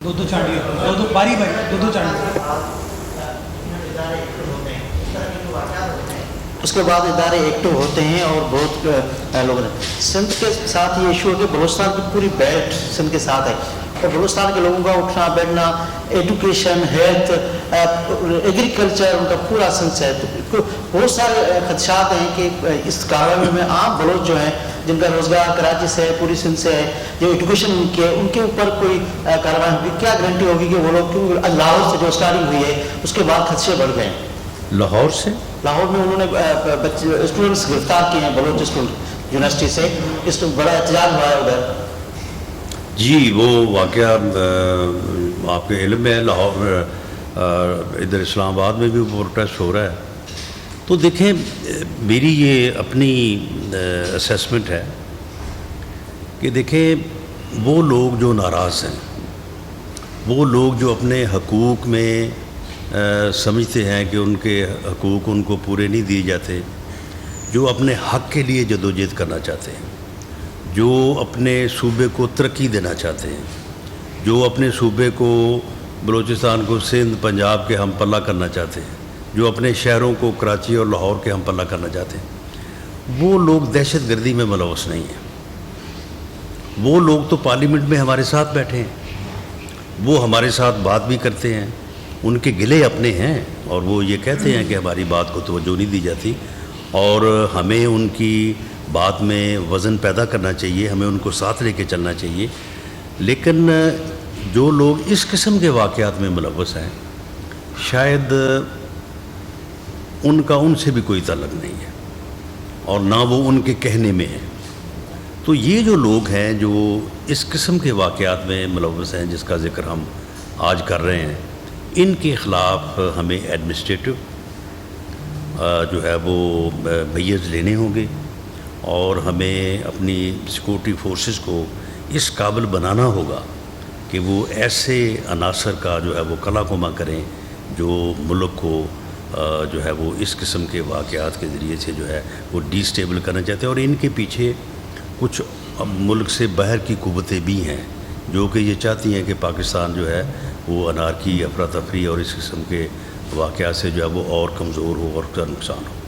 दो दो चांडियों दो दो बारी बारी दो दो चांडियों उसके बाद इदारे एक्टिव होते हैं और बहुत लोग सिंध के साथ ये इशू है कि बलूचिस्तान की पूरी बेल्ट सिंध के साथ है और बलूचिस्तान के लोगों का उठना बैठना, एजुकेशन, हेल्थ, एग्रीकल्चर, उनका पूरा सिंध से है। तो बहुत सारे खदशात हैं कि इस कार्रवाई में आम बलोच जो हैं जिनका रोजगार कराची से है, पूरी सिंध से है, जो एजुकेशन उनके ऊपर कोई कार्रवाई होगी, क्या गारंटी होगी कि वो लोग, क्योंकि लाहौर से जो स्टार्टिंग हुई है उसके बाद खदशे बढ़ गए हैं। लाहौर से लाहौर में उन्होंने बच्चे स्टूडेंट्स गिरफ्तार किए हैं बलोच स्टूडेंट यूनिवर्सिटी से, इस बड़ा एहतजाज हुआ है उधर। जी, वो वाक़या आपके इल्म में लाहौर इधर इस्लामाबाद में भी प्रोटेस्ट हो रहा है। तो देखें, मेरी ये अपनी असेसमेंट है कि देखें, वो लोग जो नाराज़ हैं, वो लोग जो अपने हकूक़ में समझते हैं कि उनके हकूक़ उनको पूरे नहीं दिए जाते, जो अपने हक़ के लिए जदोजहद करना चाहते हैं, जो अपने सूबे को तरक्की देना चाहते हैं, जो अपने सूबे को, बलूचिस्तान को सिंध पंजाब के हम पल्ला करना चाहते हैं, जो अपने शहरों को कराची और लाहौर के हम पल्ला करना चाहते हैं, वो लोग दहशत गर्दी में मुलव्वस नहीं हैं। वो लोग तो पार्लियामेंट में हमारे साथ बैठे हैं, वो हमारे साथ बात भी करते हैं, उनके गिले अपने हैं और वो ये कहते हैं कि हमारी बात को तवज्जो नहीं दी जाती और हमें उनकी बात में वज़न पैदा करना चाहिए, हमें उनको साथ लेके चलना चाहिए। लेकिन जो लोग इस किस्म के वाक़यात में मुलव्वस हैं, शायद उनका उनसे भी कोई ताल्लुक़ नहीं है और ना वो उनके कहने में है। तो ये जो लोग हैं जो इस किस्म के वाक़यात में मुलव्वस हैं, जिसका ज़िक्र हम आज कर रहे हैं, इनके ख़िलाफ़ हमें एडमिनिस्ट्रेटिव जो है वो मैयर्स लेने होंगे और हमें अपनी सिक्योरिटी फोर्सेस को इस काबिल बनाना होगा कि वो ऐसे अनासर का जो है वो कलाकुमा करें जो मुल्क को जो है वो इस किस्म के वाक़यात के ज़रिए से जो है वो डिस्टेबल करना चाहते हैं। और इनके पीछे कुछ मुल्क से बाहर की कुव्वतें भी हैं जो कि ये चाहती हैं कि पाकिस्तान जो है वो अनारकी, अफरा तफरी और इस किस्म के वाक़यात से जो है वो और कमज़ोर हो और उसका नुकसान हो।